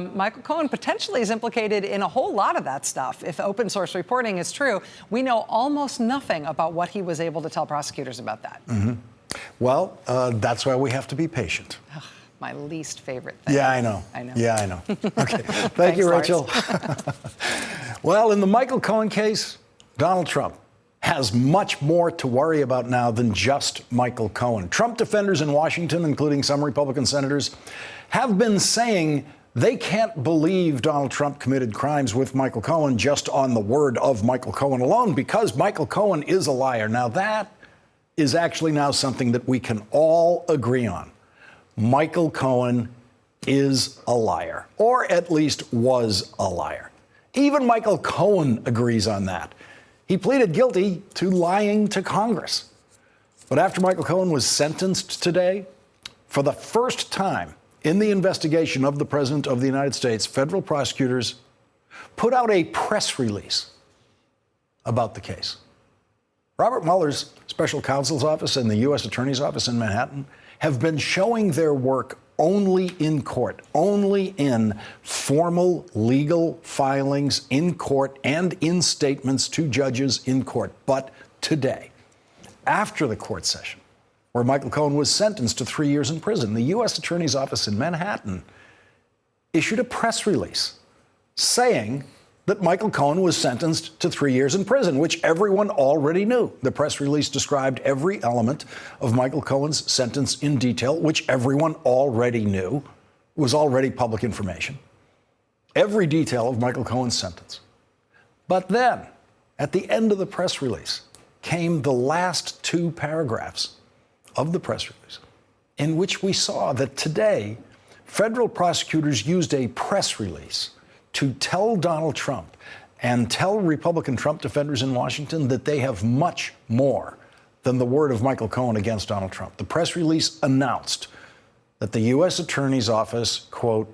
Michael Cohen potentially is implicated in a whole lot of that stuff. If open source reporting is true, we know almost nothing about what he was able to tell prosecutors about that. Mm-hmm. Well, that's why we have to be patient. Ugh, my least favorite thing. Yeah, I know. I know. Yeah, I know. Okay. Thank Thanks, you, Lars. Rachel. Well, in the Michael Cohen case, Donald Trump has much more to worry about now than just Michael Cohen. Trump defenders in Washington, including some Republican senators, have been saying they can't believe Donald Trump committed crimes with Michael Cohen just on the word of Michael Cohen alone, because Michael Cohen is a liar. Now, that is actually now something that we can all agree on. Michael Cohen is a liar, or at least was a liar. Even Michael Cohen agrees on that. He pleaded guilty to lying to Congress. But after Michael Cohen was sentenced today, for the first time in the investigation of the President of the United States, federal prosecutors put out a press release about the case. Robert Mueller's special counsel's office and the U.S. Attorney's office in Manhattan have been showing their work only in court, only in formal legal filings in court and in statements to judges in court. But today, after the court session, where Michael Cohen was sentenced to 3 years in prison, the U.S. Attorney's Office in Manhattan issued a press release saying that Michael Cohen was sentenced to 3 years in prison, which everyone already knew. The press release described every element of Michael Cohen's sentence in detail, which everyone already knew, was already public information. Every detail of Michael Cohen's sentence. But then, at the end of the press release, came the last two paragraphs of the press release, in which we saw that today, federal prosecutors used a press release to tell Donald Trump and tell Republican Trump defenders in Washington that they have much more than the word of Michael Cohen against Donald Trump. The press release announced that the U.S. Attorney's Office, quote,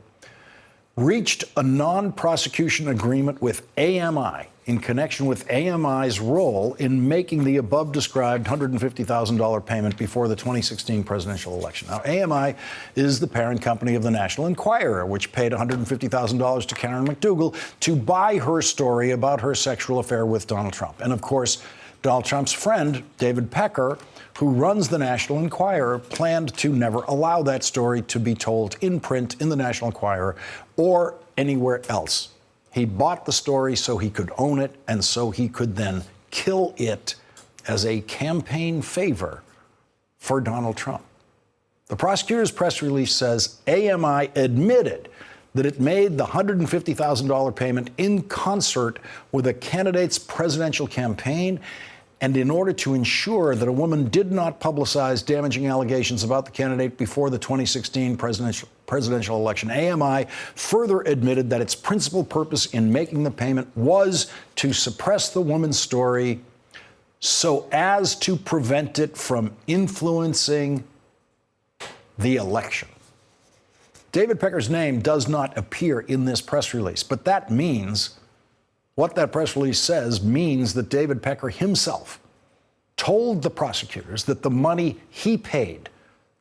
reached a non-prosecution agreement with AMI in connection with AMI's role in making the above-described $150,000 payment before the 2016 presidential election. Now, AMI is the parent company of the National Enquirer, which paid $150,000 to Karen McDougal to buy her story about her sexual affair with Donald Trump. And, of course, Donald Trump's friend, David Pecker, who runs the National Enquirer, planned to never allow that story to be told in print in the National Enquirer or anywhere else. He bought the story so he could own it and so he could then kill it as a campaign favor for Donald Trump. The prosecutor's press release says AMI admitted that it made the $150,000 payment in concert with a candidate's presidential campaign, and in order to ensure that a woman did not publicize damaging allegations about the candidate before the 2016 presidential election. AMI further admitted that its principal purpose in making the payment was to suppress the woman's story so as to prevent it from influencing the election. David Pecker's name does not appear in this press release, but that means, what that press release says means that David Pecker himself told the prosecutors that the money he paid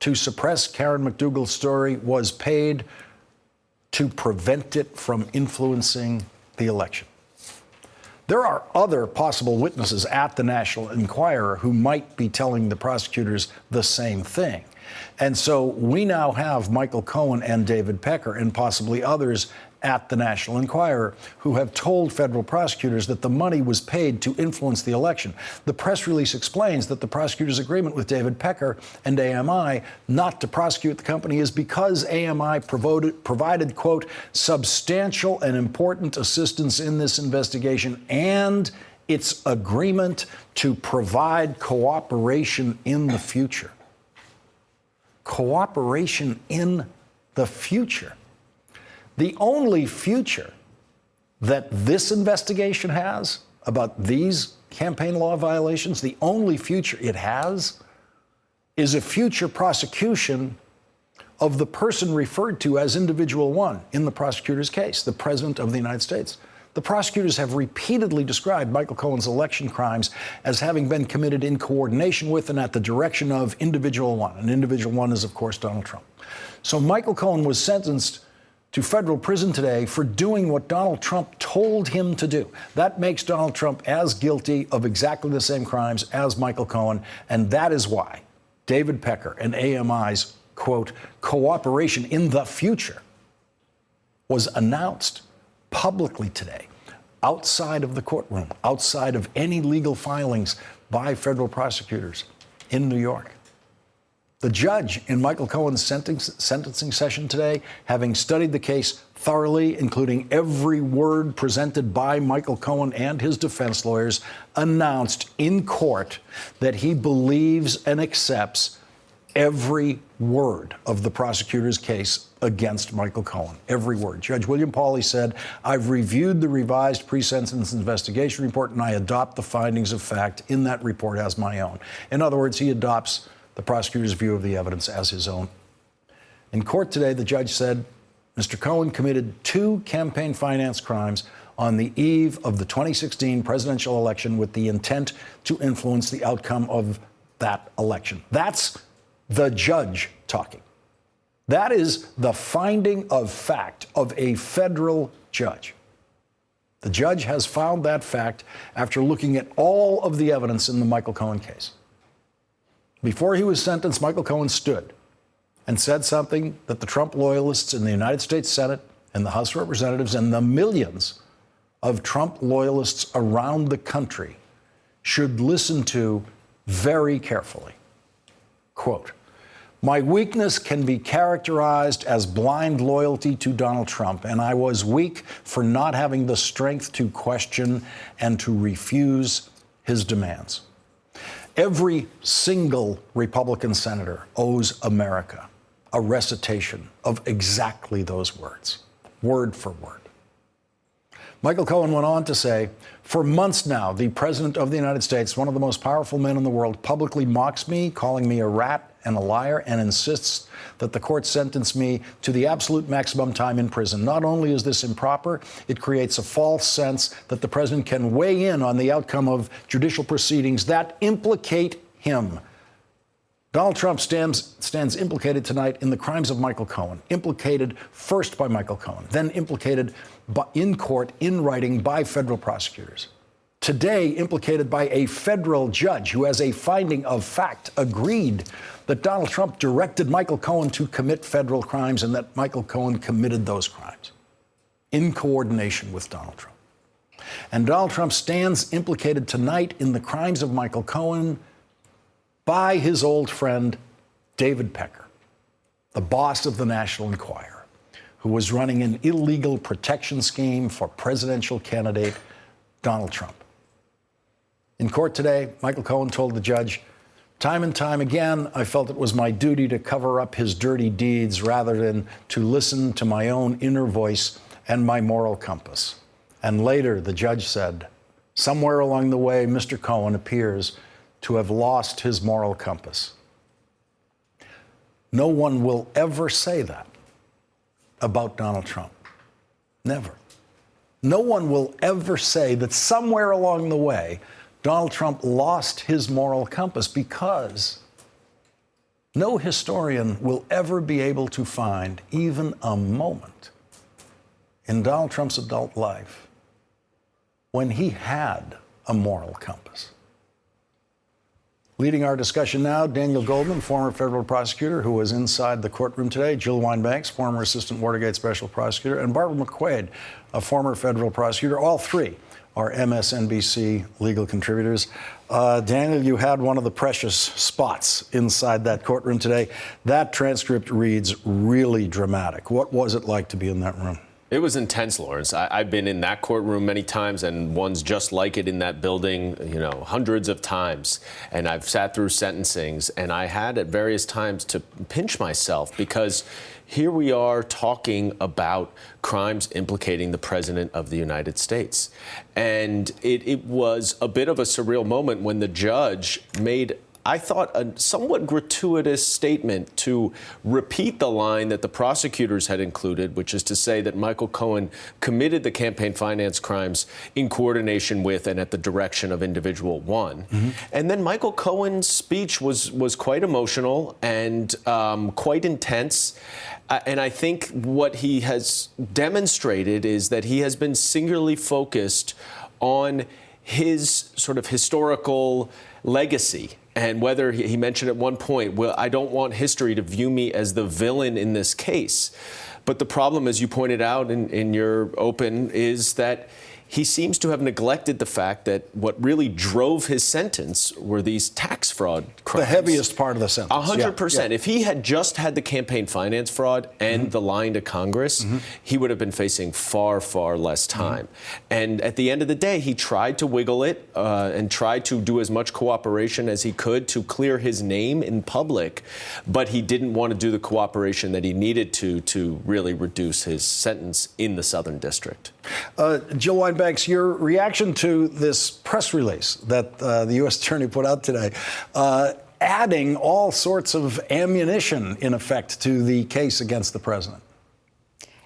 to suppress Karen McDougal's story was paid to prevent it from influencing the election. There are other possible witnesses at the National Enquirer who might be telling the prosecutors the same thing. And so we now have Michael Cohen and David Pecker and possibly others at the National Enquirer who have told federal prosecutors that the money was paid to influence the election. The press release explains that the prosecutor's agreement with David Pecker and AMI not to prosecute the company is because AMI provided, quote, substantial and important assistance in this investigation and its agreement to provide cooperation in the future. Cooperation in the future. The only future that this investigation has about these campaign law violations, the only future it has is a future prosecution of the person referred to as individual one in the prosecutor's case, the President of the United States. The prosecutors have repeatedly described Michael Cohen's election crimes as having been committed in coordination with and at the direction of individual one. And individual one is, of course, Donald Trump. So Michael Cohen was sentenced to federal prison today for doing what Donald Trump told him to do. That makes Donald Trump as guilty of exactly the same crimes as Michael Cohen, and that is why David Pecker and AMI's, quote, cooperation in the future was announced publicly today, outside of the courtroom, outside of any legal filings by federal prosecutors in New York. The judge in Michael Cohen's sentencing session today, having studied the case thoroughly, including every word presented by Michael Cohen and his defense lawyers, announced in court that he believes and accepts every word of the prosecutor's case against Michael Cohen. Every word. Judge William Pauley said, "I've reviewed the revised pre-sentence investigation report and I adopt the findings of fact in that report as my own." In other words, he adopts the prosecutor's view of the evidence as his own. In court today, the judge said Mr. Cohen committed 2 campaign finance crimes on the eve of the 2016 presidential election with the intent to influence the outcome of that election. That's the judge talking. That is the finding of fact of a federal judge. The judge has found that fact after looking at all of the evidence in the Michael Cohen case. Before he was sentenced, Michael Cohen stood and said something that the Trump loyalists in the United States Senate and the House of Representatives and the millions of Trump loyalists around the country should listen to very carefully. Quote, "My weakness can be characterized as blind loyalty to Donald Trump, and I was weak for not having the strength to question and to refuse his demands." Every single Republican senator owes America a recitation of exactly those words, word for word. Michael Cohen went on to say, "For months now, the President of the United States, one of the most powerful men in the world, publicly mocks me, calling me a rat and a liar, and insists that the court sentence me to the absolute maximum time in prison. Not only is this improper, it creates a false sense that the president can weigh in on the outcome of judicial proceedings that implicate him." Donald Trump stands implicated tonight in the crimes of Michael Cohen, implicated first by Michael Cohen, then implicated in court, in writing, by federal prosecutors. Today, implicated by a federal judge who has a finding of fact, agreed that Donald Trump directed Michael Cohen to commit federal crimes and that Michael Cohen committed those crimes in coordination with Donald Trump. And Donald Trump stands implicated tonight in the crimes of Michael Cohen by his old friend, David Pecker, the boss of the National Enquirer, who was running an illegal protection scheme for presidential candidate Donald Trump. In court today, Michael Cohen told the judge, "Time and time again, I felt it was my duty to cover up his dirty deeds rather than to listen to my own inner voice and my moral compass." And later, the judge said, "Somewhere along the way, Mr. Cohen appears to have lost his moral compass." No one will ever say that about Donald Trump. Never. No one will ever say that somewhere along the way, Donald Trump lost his moral compass, because no historian will ever be able to find even a moment in Donald Trump's adult life when he had a moral compass. Leading our discussion now, Daniel Goldman, former federal prosecutor who was inside the courtroom today, Jill Wine-Banks, former assistant Watergate special prosecutor, and Barbara McQuaid, a former federal prosecutor. All three are MSNBC legal contributors. Daniel, you had one of the precious spots inside that courtroom today. That transcript reads really dramatic. What was it like to be in that room? It was intense, Lawrence. I've been in that courtroom many times, and ones just like it in that building, hundreds of times. And I've sat through sentencings, and I had at various times to pinch myself, because here we are talking about crimes implicating the President of the United States. And it was a bit of a surreal moment when the judge made I thought, a somewhat gratuitous statement to repeat the line that the prosecutors had included, which is to say that Michael Cohen committed the campaign finance crimes in coordination with and at the direction of individual one. Mm-hmm. And then Michael Cohen's speech was quite emotional and quite intense. And I think what he has demonstrated is that he has been singularly focused on his sort of historical legacy. And whether he mentioned at one point, well, I don't want history to view me as the villain in this case. But the problem, as you pointed out in your open, is that he seems to have neglected the fact that what really drove his sentence were these tax fraud crimes. The heaviest part of the sentence. 100%. Yeah. If he had just had the campaign finance fraud and the lying to Congress, he would have been facing far, far less time. And at the end of the day, he tried to wiggle it and tried to do as much cooperation as he could to clear his name in public, but he didn't want to do the cooperation that he needed to really reduce his sentence in the Southern District. Jill Wine-Banks, your reaction to this press release that the U.S. Attorney put out today, adding all sorts of ammunition, in effect, to the case against the president.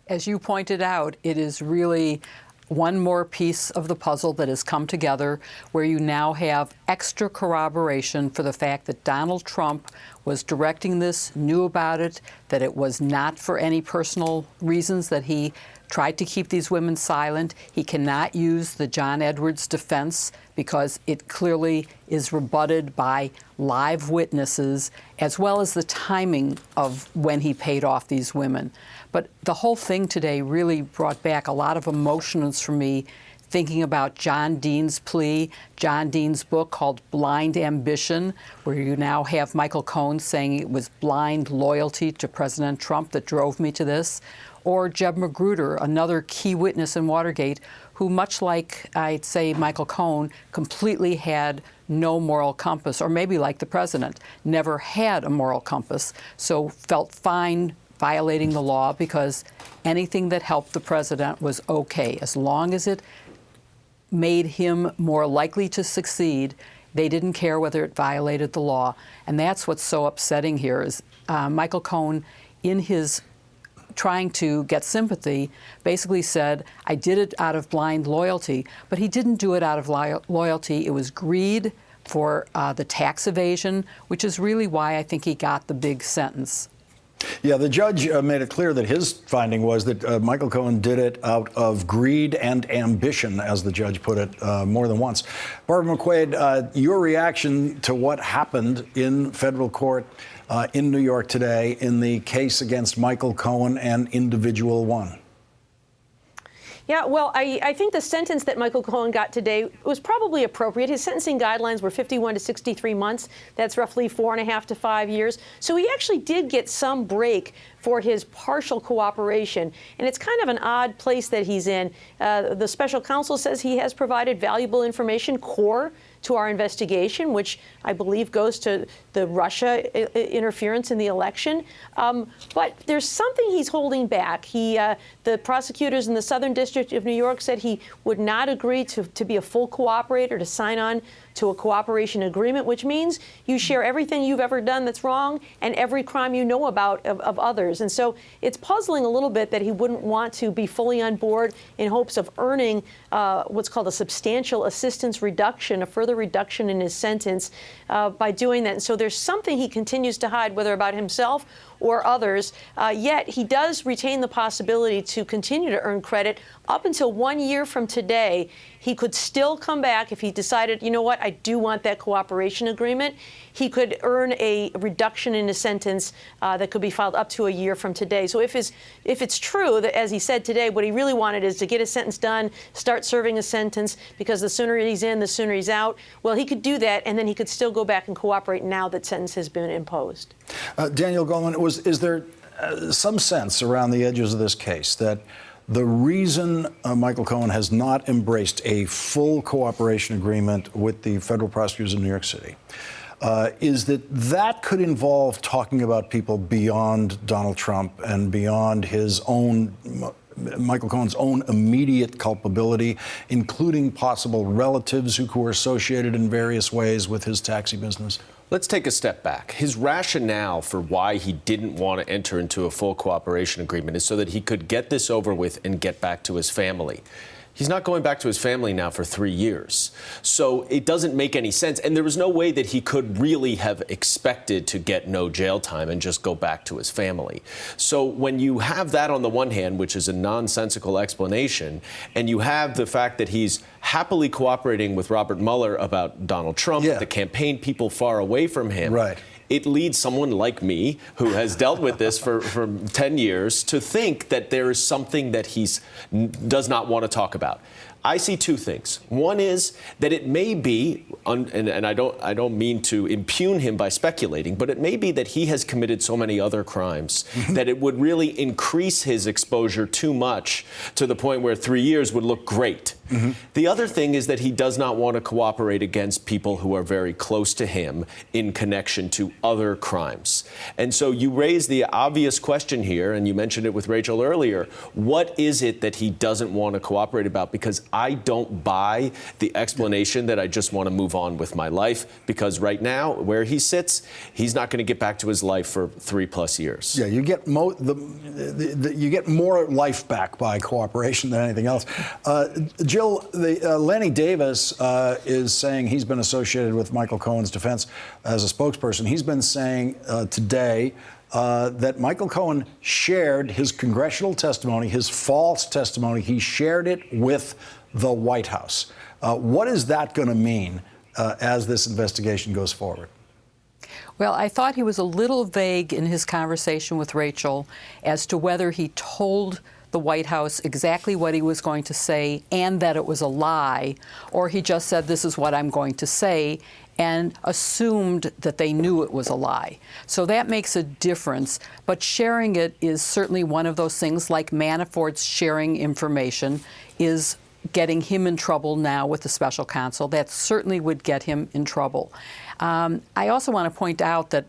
As you pointed out, it is really one more piece of the puzzle that has come together where you now have extra corroboration for the fact that Donald Trump was directing this, knew about it, that it was not for any personal reasons, that he tried to keep these women silent. He cannot use the John Edwards defense because it clearly is rebutted by live witnesses, as well as the timing of when he paid off these women. But the whole thing today really brought back a lot of emotions for me, thinking about John Dean's plea, John Dean's book called Blind Ambition, where you now have Michael Cohen saying it was blind loyalty to President Trump that drove me to this, or Jeb Magruder, another key witness in Watergate, who, much like, I'd say, Michael Cohen, completely had no moral compass, or maybe like the president, never had a moral compass, so felt fine violating the law because anything that helped the president was okay. As long as it made him more likely to succeed, they didn't care whether it violated the law. And that's what's so upsetting here is Michael Cohen, in his trying to get sympathy, basically said, I did it out of blind loyalty, but he didn't do it out of loyalty. It was greed for the tax evasion, which is really why I think he got the big sentence. Yeah, the judge made it clear that his finding was that Michael Cohen did it out of greed and ambition, as the judge put it more than once. Barbara McQuaid, your reaction to what happened in federal court in New York today in the case against Michael Cohen and Individual One? Yeah, well, I think the sentence that Michael Cohen got today was probably appropriate. His sentencing guidelines were 51 to 63 months. That's roughly 4.5 to 5 years. So he actually did get some break for his partial cooperation. And it's kind of an odd place that he's in. The special counsel says he has provided valuable information, core to our investigation, which I believe goes to the Russia interference in the election. But there's something he's holding back. The prosecutors in the Southern District of New York said he would not agree to be a full cooperator, to sign on to a cooperation agreement, which means you share everything you've ever done that's wrong and every crime you know about of others. And so it's puzzling a little bit that he wouldn't want to be fully on board in hopes of earning what's called a substantial assistance reduction, a further reduction in his sentence by doing that. And so there's something he continues to hide, whether about himself or others, yet he does retain the possibility to continue to earn credit up until 1 year from today. He could still come back if he decided, you know what, I do want that cooperation agreement. He could earn a reduction in his sentence that could be filed up to a year from today. So if it's true that, as he said today, what he really wanted is to get his sentence done, start serving a sentence, because the sooner he's in, the sooner he's out, well, he could do that, and then he could still go back and cooperate now that sentence has been imposed. Daniel Goleman, is there some sense around the edges of this case that the reason Michael Cohen has not embraced a full cooperation agreement with the federal prosecutors in New York City is that could involve talking about people beyond Donald Trump and beyond his own, Michael Cohen's own immediate culpability, including possible relatives who are associated in various ways with his taxi business? Let's take a step back. His rationale for why he didn't want to enter into a full cooperation agreement is so that he could get this over with and get back to his family. He's not going back to his family now for 3 years. So it doesn't make any sense. And there was no way that he could really have expected to get no jail time and just go back to his family. So when you have that on the one hand, which is a nonsensical explanation, and you have the fact that he's happily cooperating with Robert Mueller about Donald Trump, the campaign people far away from him. Right. It leads someone like me, who has dealt with this for 10 years, to think that there is something that he does not want to talk about. I see two things. One is that it may be, and I don't mean to impugn him by speculating, but it may be that he has committed so many other crimes that it would really increase his exposure too much to the point where 3 years would look great. The other thing is that he does not want to cooperate against people who are very close to him in connection to other crimes. And so you raise the obvious question here, and you mentioned it with Rachel earlier, what is it that he doesn't want to cooperate about? Because I don't buy the explanation that I just want to move on with my life, because right now, where he sits, he's not going to get back to his life for 3+ years. Yeah, you get you get more life back by cooperation than anything else. Jill, Lanny Davis is saying he's been associated with Michael Cohen's defense as a spokesperson. He's been saying today that Michael Cohen shared his congressional testimony, his false testimony. He shared it with the White House. What is that going to mean as this investigation goes forward? Well, I thought he was a little vague in his conversation with Rachel as to whether he told the White House exactly what he was going to say and that it was a lie, or he just said, this is what I'm going to say, and assumed that they knew it was a lie. So that makes a difference. But sharing it is certainly one of those things, like Manafort's sharing information is getting him in trouble now with the special counsel. That certainly would get him in trouble. I also want to point out that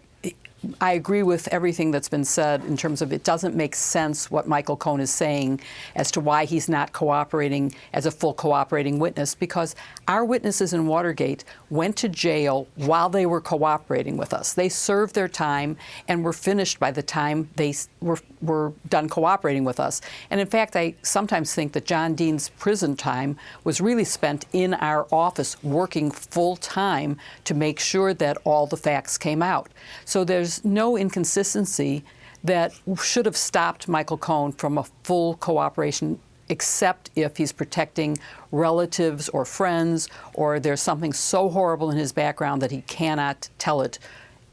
I agree with everything that's been said in terms of it doesn't make sense what Michael Cohen is saying as to why he's not cooperating as a full cooperating witness, because our witnesses in Watergate went to jail while they were cooperating with us. They served their time and were finished by the time they were done cooperating with us. And in fact, I sometimes think that John Dean's prison time was really spent in our office working full time to make sure that all the facts came out. So there's no inconsistency that should have stopped Michael Cohen from a full cooperation, except if he's protecting relatives or friends, or there's something so horrible in his background that he cannot tell it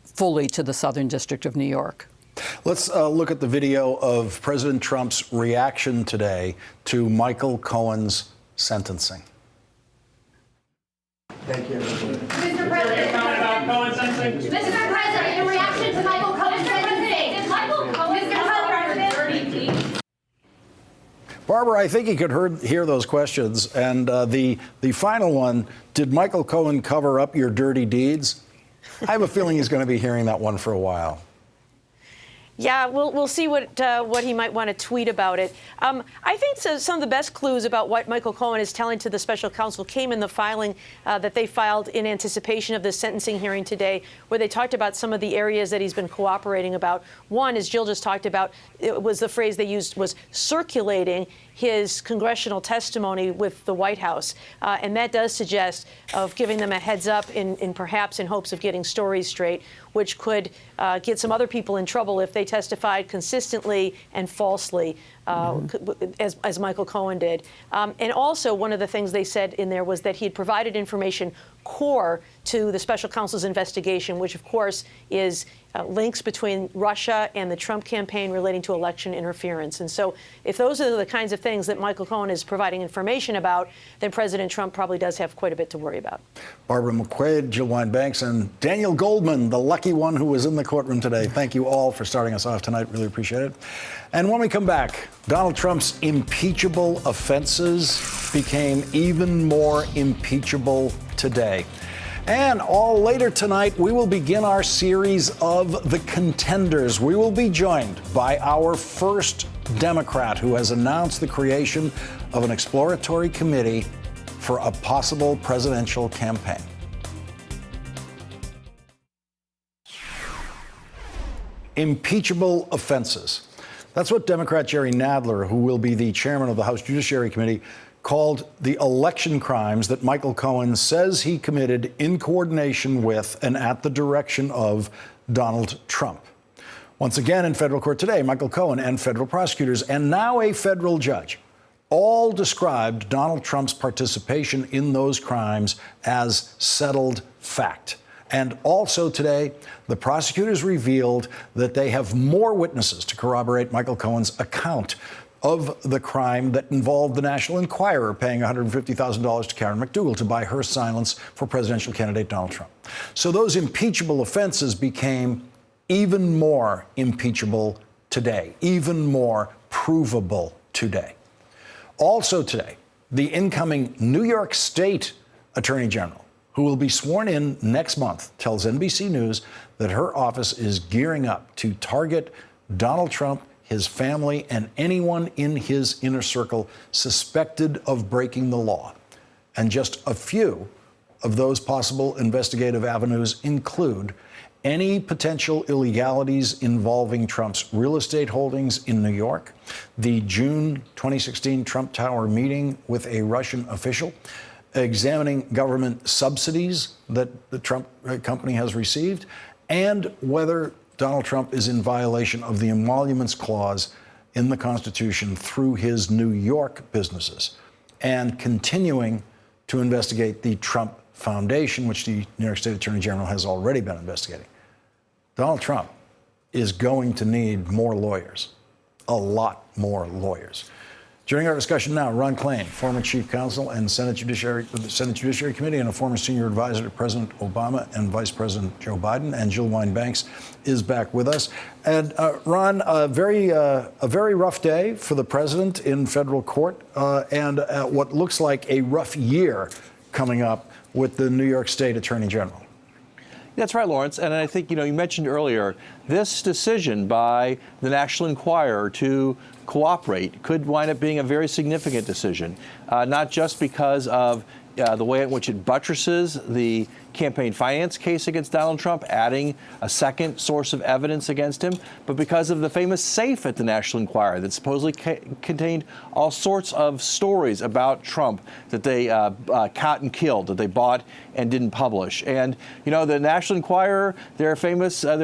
fully to the Southern District of New York. Let's look at the video of President Trump's reaction today to Michael Cohen's sentencing. Thank you. Mr. President, Mr. President, in reaction to Michael Cohen's sentencing, is Michael Cohen President? Barbara, I think you could hear those questions. And the final one, did Michael Cohen cover up your dirty deeds? I have a feeling he's going to be hearing that one for a while. Yeah, we'll see what he might want to tweet about it. I think some of the best clues about what Michael Cohen is telling to the special counsel came in the filing that they filed in anticipation of the sentencing hearing today, where they talked about some of the areas that he's been cooperating about. One, as Jill just talked about, it was the phrase they used was circulating his congressional testimony with the White House. And that does suggest of giving them a heads up in perhaps in hopes of getting stories straight, which could get some other people in trouble if they testified consistently and falsely, as Michael Cohen did. And also, one of the things they said in there was that he had provided information core to the special counsel's investigation, which, of course, is links between Russia and the Trump campaign relating to election interference. And so if those are the kinds of things that Michael Cohen is providing information about, then President Trump probably does have quite a bit to worry about. Barbara McQuaid, Jill Wine-Banks, and Daniel Goldman, the lucky one who was in the courtroom today. Thank you all for starting us off tonight. Really appreciate it. And when we come back, Donald Trump's impeachable offenses became even more impeachable today. And all later tonight, we will begin our series of The Contenders. We will be joined by our first Democrat who has announced the creation of an exploratory committee for a possible presidential campaign. impeachable offenses. That's what Democrat Jerry Nadler, who will be the chairman of the House Judiciary Committee, called the election crimes that Michael Cohen says he committed in coordination with and at the direction of Donald Trump. Once again in federal court today, Michael Cohen and federal prosecutors, and now a federal judge, all described Donald Trump's participation in those crimes as settled fact. And also today, the prosecutors revealed that they have more witnesses to corroborate Michael Cohen's account of the crime that involved the National Enquirer paying $150,000 to Karen McDougal to buy her silence for presidential candidate Donald Trump. So those impeachable offenses became even more impeachable today, even more provable today. Also today, the incoming New York State Attorney General, who will be sworn in next month, tells NBC News that her office is gearing up to target Donald Trump, his family, and anyone in his inner circle suspected of breaking the law. And just a few of those possible investigative avenues include any potential illegalities involving Trump's real estate holdings in New York, the June 2016 Trump Tower meeting with a Russian official, examining government subsidies that the Trump company has received, and whether Donald Trump is in violation of the Emoluments Clause in the Constitution through his New York businesses, and continuing to investigate the Trump Foundation, which the New York State Attorney General has already been investigating. Donald Trump is going to need more lawyers, a lot more lawyers. Joining our discussion now, Ron Klain, former chief counsel and Senate Judiciary Committee and a former senior advisor to President Obama and Vice President Joe Biden, and Jill Wine-Banks is back with us. And Ron, a very rough day for the president in federal court, and what looks like a rough year coming up with the New York State Attorney General. That's right, Lawrence. And I think, you mentioned earlier, this decision by the National Enquirer to cooperate could wind up being a very significant decision, not just because of the way in which it buttresses the campaign finance case against Donald Trump, adding a second source of evidence against him, but because of the famous safe at the National Enquirer that supposedly contained all sorts of stories about Trump that they caught and killed, that they bought and didn't publish. And the National Enquirer, they're famous for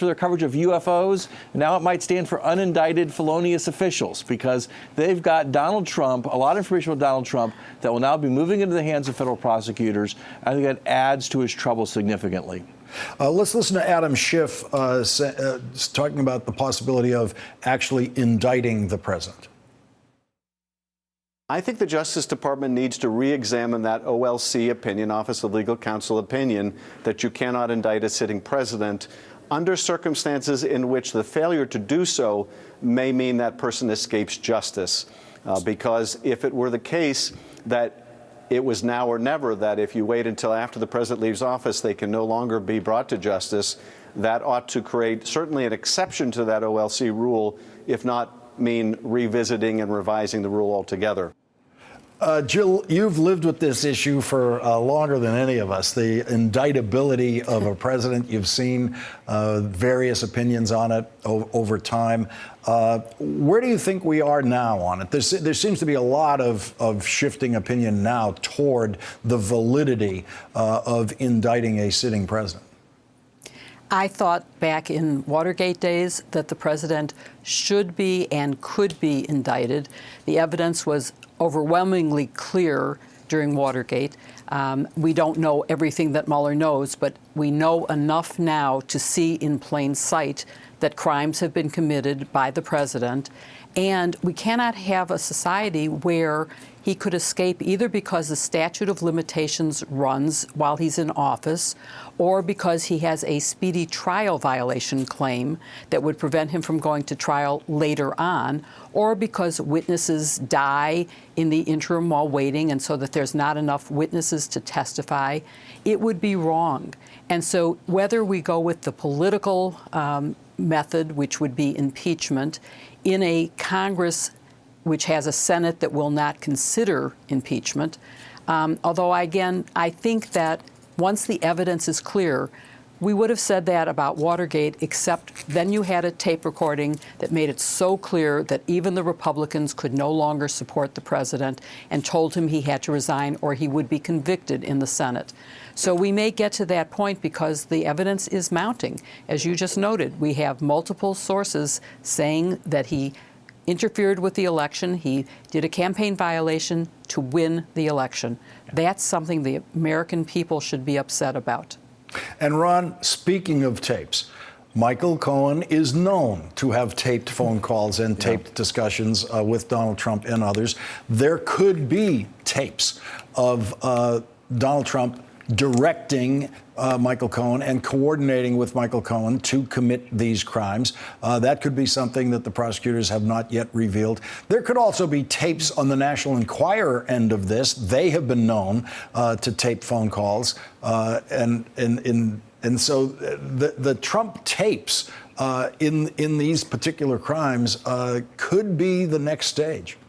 their coverage of UFOs. Now it might stand for unindicted felonious officials, because they've got Donald Trump, a lot of information about Donald Trump that will now be moving into the hands of federal prosecutors. I think that adds to his trouble significantly. Let's listen to Adam Schiff talking about the possibility of actually indicting the president. I think the Justice Department needs to re-examine that OLC opinion, Office of Legal Counsel opinion, that you cannot indict a sitting president under circumstances in which the failure to do so may mean that person escapes justice. Because if it were the case that it was now or never, that if you wait until after the president leaves office, they can no longer be brought to justice, that ought to create certainly an exception to that OLC rule, if not mean revisiting and revising the rule altogether. Jill, you've lived with this issue for longer than any of us, the indictability of a president. You've seen various opinions on it over time. Where do you think we are now on it? There seems to be a lot of shifting opinion now toward the validity of indicting a sitting president. I thought back in Watergate days that the president should be and could be indicted. The evidence was overwhelmingly clear during Watergate. We don't know everything that Mueller knows, but we know enough now to see in plain sight that crimes have been committed by the president. And we cannot have a society where he could escape either because the statute of limitations runs while he's in office, or because he has a speedy trial violation claim that would prevent him from going to trial later on, or because witnesses die in the interim while waiting, and so that there's not enough witnesses to testify. It would be wrong. And so whether we go with the political method, which would be impeachment, in a Congress which has a Senate that will not consider impeachment. Although, again, I think that once the evidence is clear, We would have said that about Watergate, except then you had a tape recording that made it so clear that even the Republicans could no longer support the president and told him he had to resign or he would be convicted in the Senate. So we may get to that point because the evidence is mounting. As you just noted, we have multiple sources saying that he interfered with the election. He did a campaign violation to win the election. That's something the American people should be upset about. And Ron, speaking of tapes, Michael Cohen is known to have taped phone calls and taped discussions with Donald Trump and others. There could be tapes of Donald Trump directing Michael Cohen and coordinating with Michael Cohen to commit these crimes. That could be something that the prosecutors have not yet revealed. There could also be tapes on the National Enquirer end of this. They have been known to tape phone calls. And so the Trump tapes in these particular crimes could be the next stage.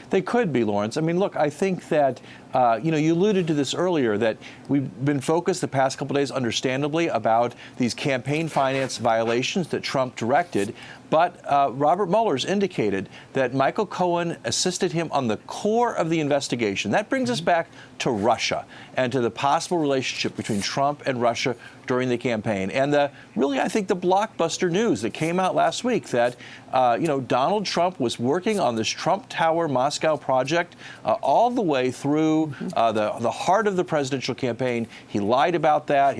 They could be, Lawrence. I mean, look, I think that, you alluded to this earlier, that we've been focused the past couple of days, understandably, about these campaign finance violations that Trump directed. But Robert Mueller's indicated that Michael Cohen assisted him on the core of the investigation. That brings us back to Russia and to the possible relationship between Trump and Russia during the campaign. And I think the blockbuster news that came out last week that, Donald Trump was working on this Trump Tower Moscow project all the way through the heart of the presidential campaign. He lied about that.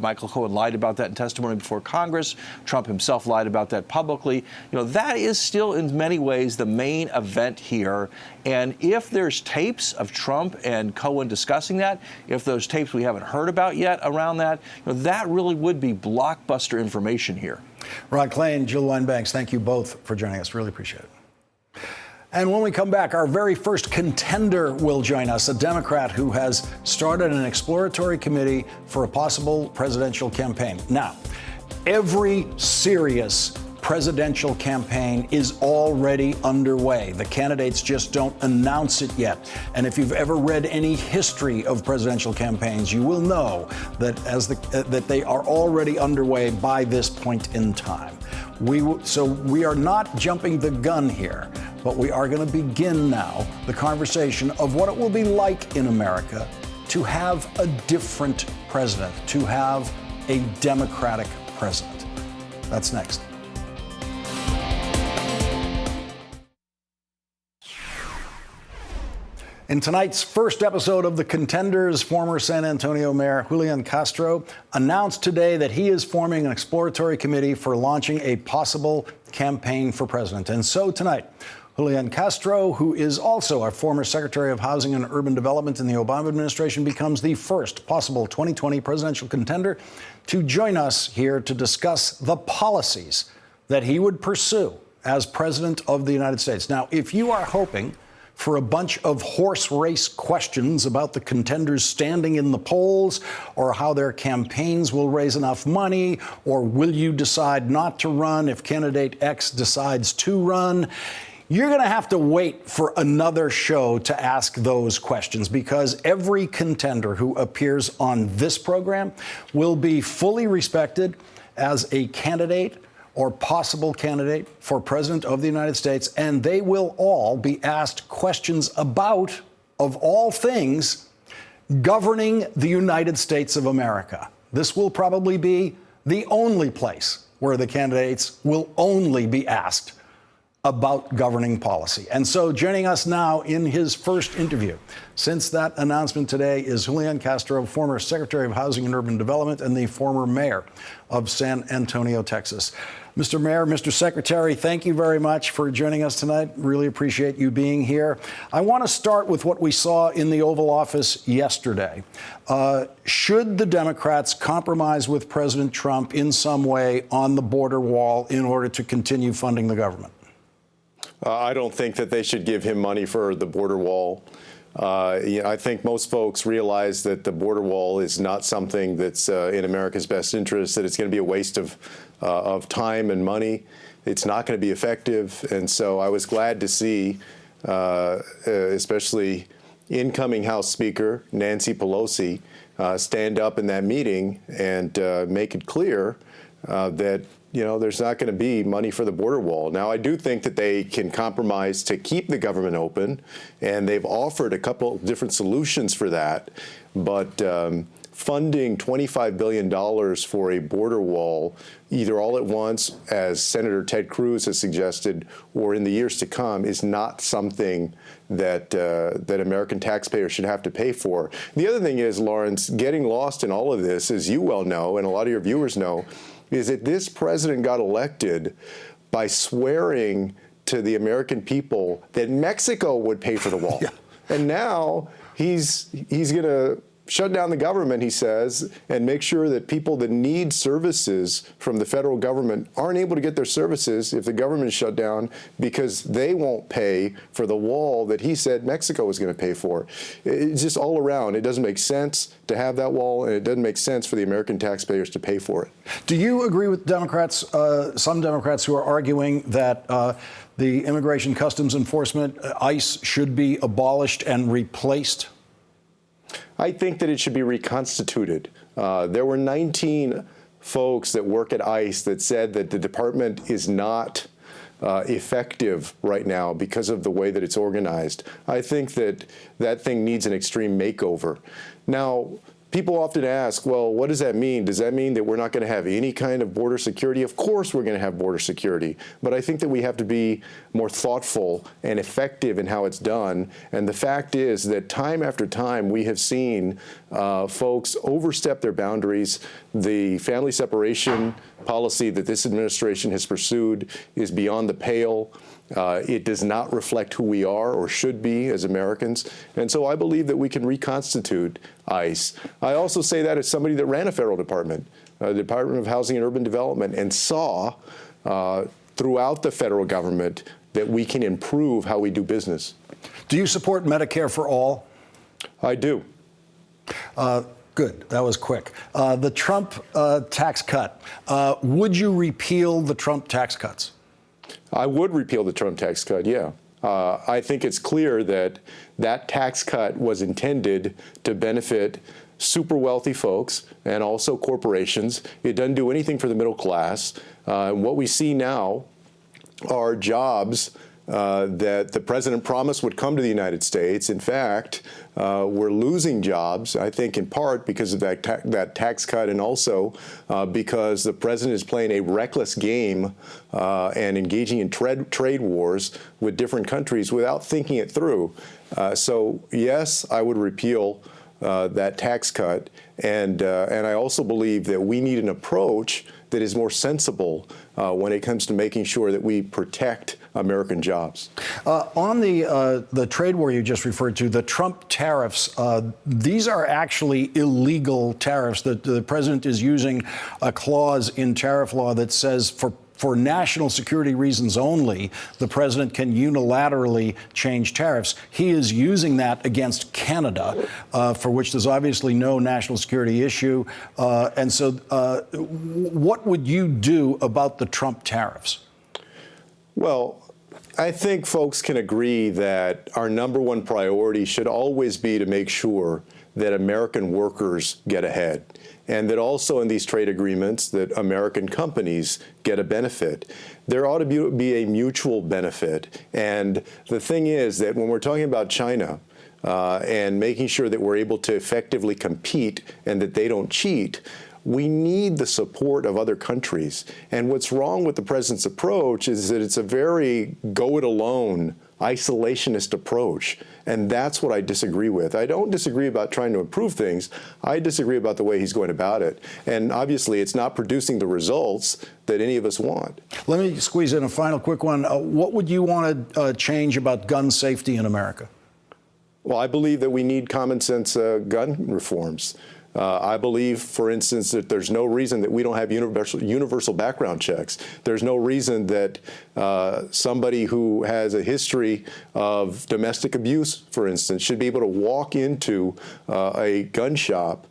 Michael Cohen lied about that in testimony before Congress. Trump himself lied about that publicly. That is still in many ways the main event here. And if there's tapes of Trump and Cohen discussing that, if those tapes we haven't heard about yet around that, that really would be blockbuster information here. Ron Klain, Jill Wine-Banks, thank you both for joining us. Really appreciate it. And when we come back, our very first contender will join us, a Democrat who has started an exploratory committee for a possible presidential campaign. Now, every serious presidential campaign is already underway. The candidates just don't announce it yet. And if you've ever read any history of presidential campaigns, you will know that that they are already underway by this point in time. So we are not jumping the gun here, but we are going to begin now the conversation of what it will be like in America to have a different president, to have a Democratic president. That's next. In tonight's first episode of The Contenders, former San Antonio Mayor Julian Castro announced today that he is forming an exploratory committee for launching a possible campaign for president. And so tonight, Julian Castro, who is also a former Secretary of Housing and Urban Development in the Obama administration, becomes the first possible 2020 presidential contender to join us here to discuss the policies that he would pursue as president of the United States. Now, if you are hoping for a bunch of horse race questions about the contenders standing in the polls, or how their campaigns will raise enough money, or will you decide not to run if candidate X decides to run, you're going to have to wait for another show to ask those questions, because every contender who appears on this program will be fully respected as a candidate or possible candidate for president of the United States, and they will all be asked questions about, of all things, governing the United States of America. This will probably be the only place where the candidates will only be asked about governing policy. And so joining us now in his first interview since that announcement today is Julian Castro, former Secretary of Housing and Urban Development and the former mayor of San Antonio, Texas. Mr. Mayor, Mr. Secretary, thank you very much for joining us tonight. Really appreciate you being here. I want to start with what we saw in the Oval Office yesterday. Should the Democrats compromise with President Trump in some way on the border wall in order to continue funding the government? I don't think that they should give him money for the border wall. I think most folks realize that the border wall is not something that's in America's best interest, that it's going to be a waste of time and money. It's not going to be effective. And so I was glad to see, especially incoming House Speaker Nancy Pelosi, stand up in that meeting and make it clear that there's not going to be money for the border wall. Now, I do think that they can compromise to keep the government open, and they've offered a couple of different solutions for that. But funding $25 billion for a border wall, either all at once, as Senator Ted Cruz has suggested, or in the years to come, is not something that that American taxpayers should have to pay for. The other thing is, Lawrence, getting lost in all of this, as you well know, and a lot of your viewers know, is that this president got elected by swearing to the American people that Mexico would pay for the wall. Yeah. And now he's going to shut down the government, he says, and make sure that people that need services from the federal government aren't able to get their services if the government is shut down because they won't pay for the wall that he said Mexico was going to pay for. It's just all around. It doesn't make sense to have that wall, and it doesn't make sense for the American taxpayers to pay for it. Do you agree with Democrats, some Democrats who are arguing that the Immigration Customs Enforcement, ICE, should be abolished and replaced? I think that it should be reconstituted. There were 19 folks that work at ICE that said that the department is not effective right now because of the way that it's organized. I think that that thing needs an extreme makeover. Now, people often ask, well, what does that mean? Does that mean that we're not going to have any kind of border security? Of course we're going to have border security, but I think that we have to be more thoughtful and effective in how it's done. And the fact is that time after time we have seen folks overstep their boundaries. The family separation policy that this administration has pursued is beyond the pale. It does not reflect who we are or should be as Americans. And so I believe that we can reconstitute ICE. I also say that as somebody that ran a federal department, the Department of Housing and Urban Development, and saw throughout the federal government that we can improve how we do business. Do you support Medicare for all? I do. Good. That was quick. The Trump tax cut. Would you repeal the Trump tax cuts? I would repeal the Trump tax cut, yeah. I think it's clear that that tax cut was intended to benefit super wealthy folks and also corporations. It doesn't do anything for the middle class. What we see now are jobs that the president promised would come to the United States. In fact, we're losing jobs, I think, in part because of that tax cut, and also because the president is playing a reckless game and engaging in trade wars with different countries without thinking it through. So, yes, I would repeal that tax cut, and I also believe that we need an approach that is more sensible when it comes to making sure that we protect American jobs. On the trade war you just referred to, the Trump tariffs, these are actually illegal tariffs. The president is using a clause in tariff law that says for national security reasons only, the president can unilaterally change tariffs. He is using that against Canada, for which there's obviously no national security issue. And so what would you do about the Trump tariffs? Well, I think folks can agree that our number one priority should always be to make sure that American workers get ahead, and that also in these trade agreements that American companies get a benefit. There ought to be a mutual benefit. And the thing is that when we're talking about China and making sure that we're able to effectively compete and that they don't cheat, we need the support of other countries. And what's wrong with the president's approach is that it's a very go-it-alone, isolationist approach. And that's what I disagree with. I don't disagree about trying to improve things. I disagree about the way he's going about it. And obviously, it's not producing the results that any of us want. Let me squeeze in a final quick one. What would you want to change about gun safety in America? Well, I believe that we need common sense gun reforms. I believe, for instance, that there's no reason that we don't have universal background checks. There's no reason that somebody who has a history of domestic abuse, for instance, should be able to walk into a gun shop,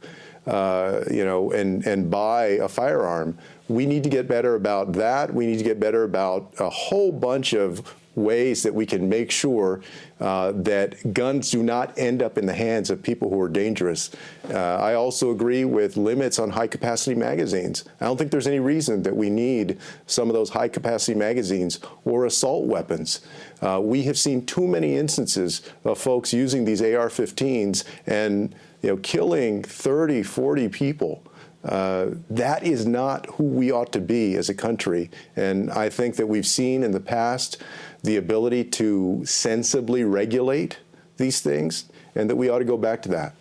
and buy a firearm. We need to get better about that. We need to get better about a whole bunch of ways that we can make sure that guns do not end up in the hands of people who are dangerous. I also agree with limits on high-capacity magazines. I don't think there's any reason that we need some of those high-capacity magazines or assault weapons. We have seen too many instances of folks using these AR-15s and killing 30, 40 people. That is not who we ought to be as a country. And I think that we've seen in the past the ability to sensibly regulate these things, and that we ought to go back to that.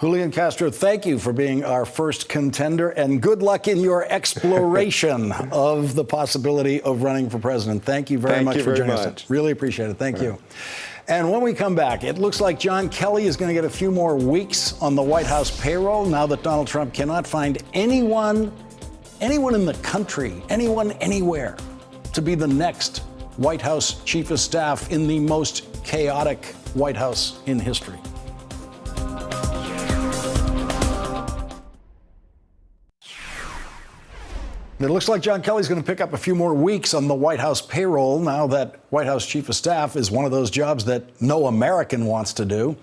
Julian Castro, thank you for being our first contender, and good luck in your exploration of the possibility of running for president. Thank you very much for joining us. Really appreciate it. Thank you. And when we come back, it looks like John Kelly is going to get a few more weeks on the White House payroll now that Donald Trump cannot find anyone in the country, anyone anywhere, to be the next White House chief of staff in the most chaotic White House in history. It looks like John Kelly's going to pick up a few more weeks on the White House payroll now that White House chief of staff is one of those jobs that no American wants to do.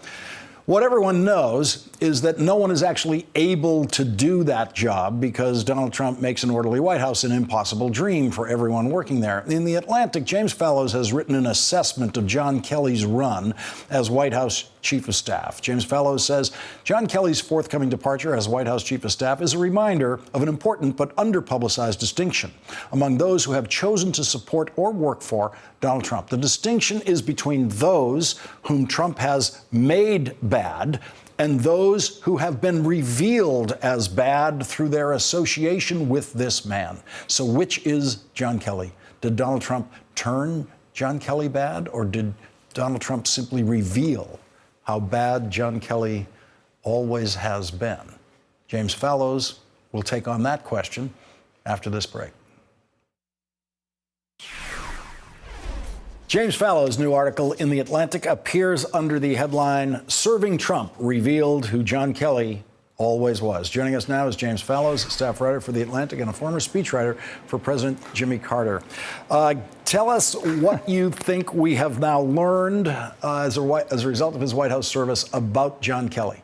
What everyone knows is that no one is actually able to do that job because Donald Trump makes an orderly White House an impossible dream for everyone working there. In The Atlantic, James Fallows has written an assessment of John Kelly's run as White House chief of staff. James Fallows says John Kelly's forthcoming departure as White House chief of staff is a reminder of an important but underpublicized distinction among those who have chosen to support or work for Donald Trump. The distinction is between those whom Trump has made bad and those who have been revealed as bad through their association with this man. So which is John Kelly? Did Donald Trump turn John Kelly bad, or did Donald Trump simply reveal how bad John Kelly always has been? James Fallows will take on that question after this break. James Fallows' new article in The Atlantic appears under the headline, "Serving Trump Revealed Who John Kelly Always Was." Joining us now is James Fallows, staff writer for The Atlantic and a former speechwriter for President Jimmy Carter. Tell us what you think we have now learned as a result of his White House service about John Kelly.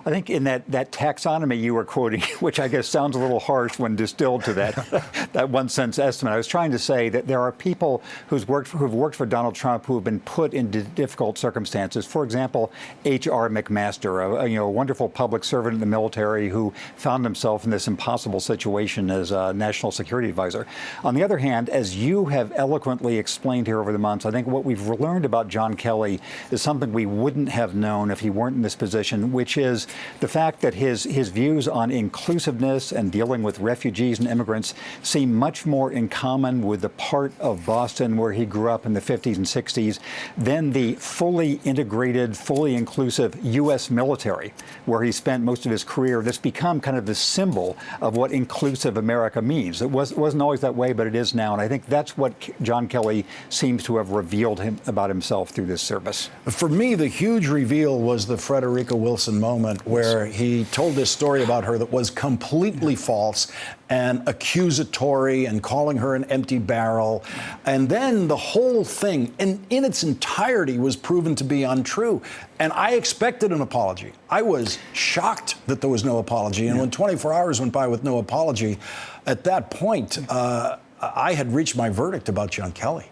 I think in that taxonomy you were quoting, which I guess sounds a little harsh when distilled to that one sentence estimate, I was trying to say that there are people who've worked for Donald Trump who have been put into difficult circumstances. For example, H.R. McMaster, a wonderful public servant in the military who found himself in this impossible situation as a national security advisor. On the other hand, as you have eloquently explained here over the months, I think what we've learned about John Kelly is something we wouldn't have known if he weren't in this position, which is the fact that his views on inclusiveness and dealing with refugees and immigrants seem much more in common with the part of Boston where he grew up in the 50s and 60s than the fully integrated, fully inclusive U.S. military, where he spent most of his career. That's become kind of the symbol of what inclusive America means. It wasn't always that way, but it is now. And I think that's what John Kelly seems to have revealed about himself through this service. For me, the huge reveal was the Frederica Wilson moment, where he told this story about her that was completely false and accusatory and calling her an empty barrel. And then the whole thing in its entirety was proven to be untrue. And I expected an apology. I was shocked that there was no apology. And when 24 hours went by with no apology, at that point, I had reached my verdict about John Kelly.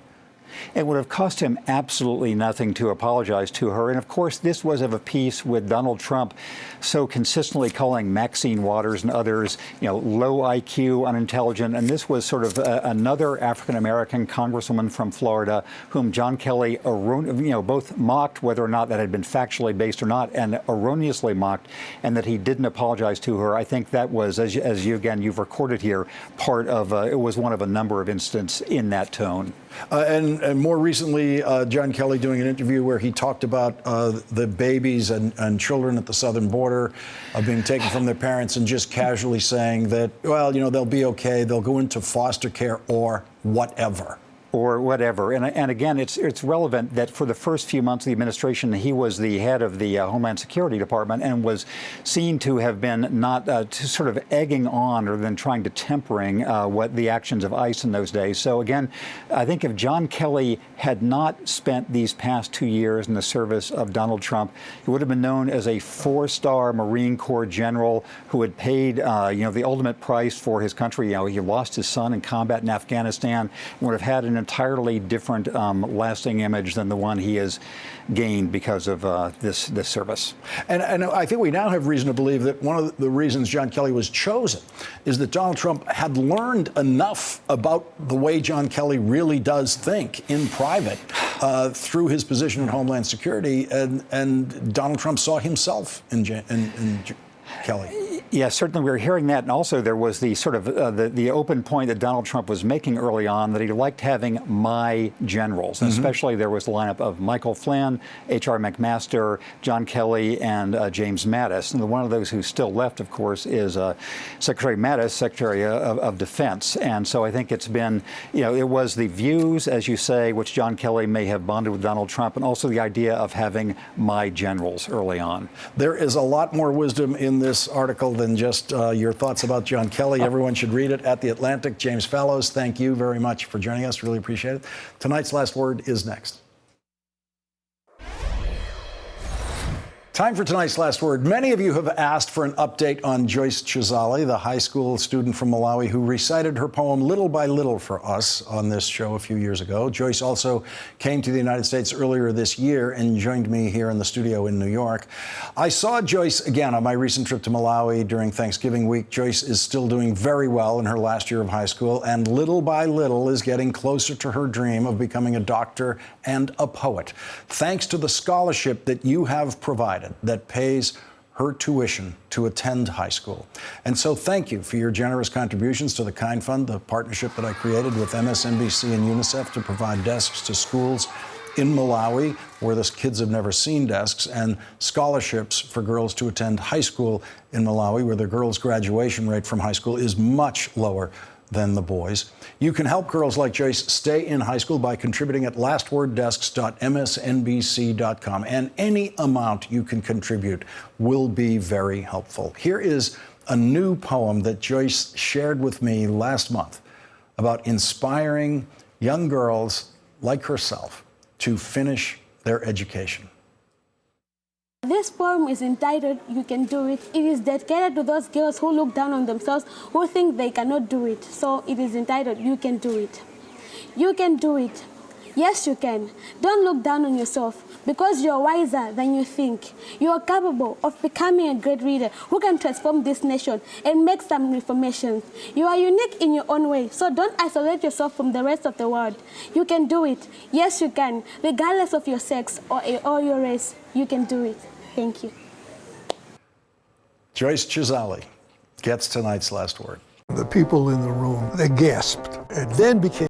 It would have cost him absolutely nothing to apologize to her. And of course, this was of a piece with Donald Trump so consistently calling Maxine Waters and others, low IQ, unintelligent. And this was sort of another African-American congresswoman from Florida whom John Kelly, both mocked, whether or not that had been factually based or not, and erroneously mocked, and that he didn't apologize to her. I think that was, as you've recorded here, part of, it was one of a number of incidents in that tone. And more recently, John Kelly doing an interview where he talked about the babies and children at the southern border being taken from their parents, and just casually saying that, well, they'll be okay, they'll go into foster care or whatever. or whatever. And again, it's relevant that for the first few months of the administration, he was the head of the Homeland Security Department and was seen to have been not to sort of egging on or than trying to tempering what the actions of ICE in those days. So again, I think if John Kelly had not spent these past 2 years in the service of Donald Trump, he would have been known as a 4-star Marine Corps general who had paid the ultimate price for his country. He lost his son in combat in Afghanistan, would have had an entirely different lasting image than the one he has gained because of this service. And I think we now have reason to believe that one of the reasons John Kelly was chosen is that Donald Trump had learned enough about the way John Kelly really does think in private through his position in Homeland Security, and Donald Trump saw himself in Kelly. Yeah, certainly we were hearing that. And also there was the sort of the open point that Donald Trump was making early on that he liked having my generals. And especially there was the lineup of Michael Flynn, H.R. McMaster, John Kelly, and James Mattis. And the one of those who's still left, of course, is Secretary Mattis, Secretary of Defense. And so I think it's been, it was the views, as you say, which John Kelly may have bonded with Donald Trump, and also the idea of having my generals early on. There is a lot more wisdom in this article than just your thoughts about John Kelly. Everyone should read it at The Atlantic. James Fallows, thank you very much for joining us. Really appreciate it. Tonight's Last Word is next. Time for tonight's last word. Many of you have asked for an update on Joyce Chizali, the high school student from Malawi who recited her poem Little by Little for us on this show a few years ago. Joyce also came to the United States earlier this year and joined me here in the studio in New York. I saw Joyce again on my recent trip to Malawi during Thanksgiving week. Joyce is still doing very well in her last year of high school, and little by little is getting closer to her dream of becoming a doctor and a poet, thanks to the scholarship that you have provided that pays her tuition to attend high school. And so thank you for your generous contributions to the Kind Fund, the partnership that I created with MSNBC and UNICEF to provide desks to schools in Malawi where the kids have never seen desks, and scholarships for girls to attend high school in Malawi where the girls' graduation rate from high school is much lower than the boys. You can help girls like Joyce stay in high school by contributing at lastworddesks.msnbc.com. And any amount you can contribute will be very helpful. Here is a new poem that Joyce shared with me last month about inspiring young girls like herself to finish their education. This poem is entitled, You Can Do It. It is dedicated to those girls who look down on themselves, who think they cannot do it. So it is entitled, You Can Do It. You can do it. Yes, you can. Don't look down on yourself because you're wiser than you think. You are capable of becoming a great leader who can transform this nation and make some reformations. You are unique in your own way, so don't isolate yourself from the rest of the world. You can do it. Yes, you can. Regardless of your sex or your race, you can do it. Thank you. Joyce Chizali gets tonight's last word. The people in the room, they gasped. It then became